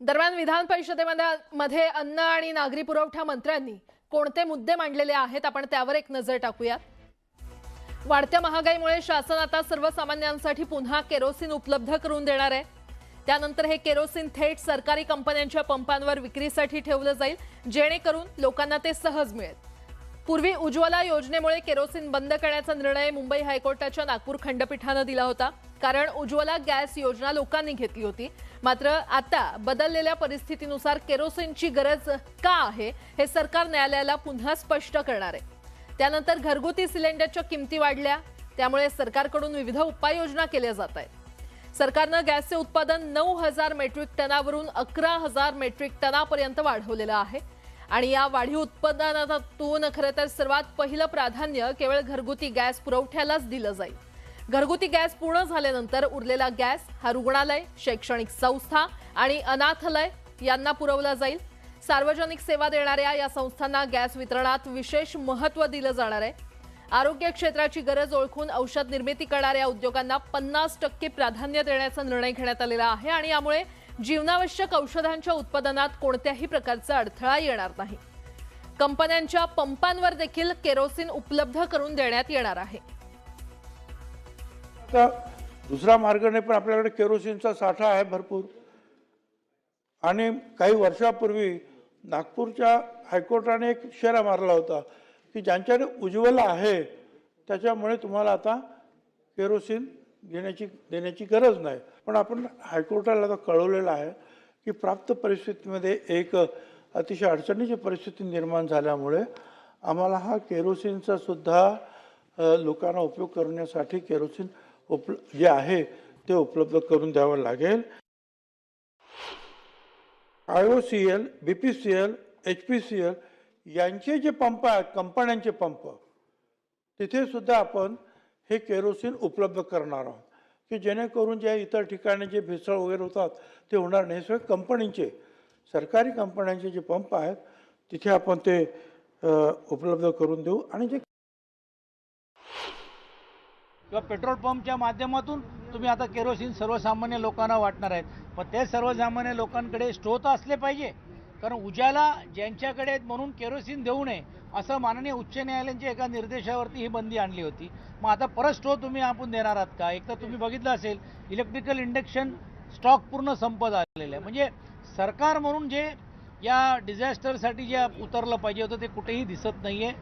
दरम्यान विधान परिषदेमध्ये अन्न आणि नागरी पुरवठा मंत्र्यांनी कोणते मुद्दे मांडलेले आहेत आपण त्यावर एक नजर टाकूया। वाढत्या महागाईमुळे शासन आता सर्वसामान्यांसाठी पुन्हा केरोसिन उपलब्ध करून देणार आहे। त्यानंतर हे केरोसिन थेट सरकारी कंपन्यांच्या पंपांवर विक्रीसाठी ठेवलं जाईल, जेणेकरून लोकांना ते सहज मिळेल। पूर्वी उज्ज्वला योजनेमुळे केरोसिन बंद करण्याचा निर्णय मुंबई हायकोर्टाच्या नागपूर खंडपीठाने दिला होता, कारण उज्ज्वला गॅस योजना लोकांनी घेतली होती। मात्र आता बदललेल्या परिस्थितीनुसार केरोसिनची गरज का आहे हे सरकार न्यायालयाला पुन्हा स्पष्ट करणार आहे। त्यानंतर घरगुती सिलेंडरच्या किमती वाढल्या, त्यामुळे सरकारकडून विविध उपाययोजना केल्या जात आहेत। सरकारने गॅसचे उत्पादन 9000 मेट्रिक टनावरून 11000 मेट्रिक टनापर्यंत वाढवलेलं आहे आणि या वाढीव उत्पादनातून खरं तर सर्वात पहिलं प्राधान्य केवळ घरगुती गॅस पुरवठ्यालाच दिलं जाईल। घरगुती गॅस पूर्ण झाल्यानंतर उरलेला गॅस हा रुग्णालय, शैक्षणिक संस्था आणि अनाथालय यांना पुरवला जाईल। सार्वजनिक सेवा देणाऱ्या या संस्थांना गॅस वितरणात विशेष महत्त्व दिलं जाणार आहे। आरोग्य क्षेत्राची गरज ओळखून औषध निर्मिती करणाऱ्या उद्योगांना 50% प्राधान्य देण्याचा निर्णय घेण्यात आलेला आहे आणि यामुळे जीवनावश्यक औषधांच्या उत्पादनात कोणत्याही प्रकारचा अडथळा येणार नाही। कंपन्यांच्या पंपांवर देखील केरोसिन उपलब्ध करून देण्यात येणार आहे। दुसरा मार्ग नाही, पण आपल्याकडे केरोसिनचा साठा आहे भरपूर। आणि काही वर्षापूर्वी नागपूरच्या हायकोर्टाने एक इशारा मारला होता की ज्यांच्याकडे उज्ज्वला आहे त्याच्यामुळे तुम्हाला आता केरोसिन देण्याची गरज नाही। पण आपण हायकोर्टाला आता कळवलेलं आहे की प्राप्त परिस्थितीमध्ये एक अतिशय अडचणीची परिस्थिती निर्माण झाल्यामुळे आम्हाला हा केरोसिनचा सुद्धा लोकांना उपयोग करण्यासाठी केरोसिन जे आहे ते उपलब्ध करून द्यावं लागेल। IOCL, BPCL, HPCL यांचे जे पंप आहेत, कंपन्यांचे पंप, तिथे सुद्धा आपण हे केरोसिन उपलब्ध करणार आहोत की जेणेकरून जे इतर ठिकाणी जे भेसळ वगैरे होतात ते होणार नाही। सगळे कंपनीचे, सरकारी कंपन्यांचे जे पंप आहेत तिथे आपण ते उपलब्ध करून देऊ। आणि जे किंवा पेट्रोल पंपच्या माध्यमातून तुम्ही आता केरोसिन सर्वसामान्य लोकांना वाटणार आहेत, पण ते सर्वसामान्य लोकांकडे स्टोव्ह असले पाहिजे, कारण उजाला ज्यांच्याकडे म्हणून केरोसिन देऊ नये असं माननीय उच्च न्यायालयाच्या एका निर्देशावरती ही बंदी आणली होती। मग आता परत स्टोव्ह तुम्ही आपण देणार आहात का? एक तर तुम्ही बघितलं असेल इलेक्ट्रिकल इंडक्शन स्टॉक पूर्ण संपत आलेला आहे। म्हणजे सरकार म्हणून जे या डिझास्टरसाठी जे उतरलं पाहिजे होतं ते कुठेही दिसत नाहीये।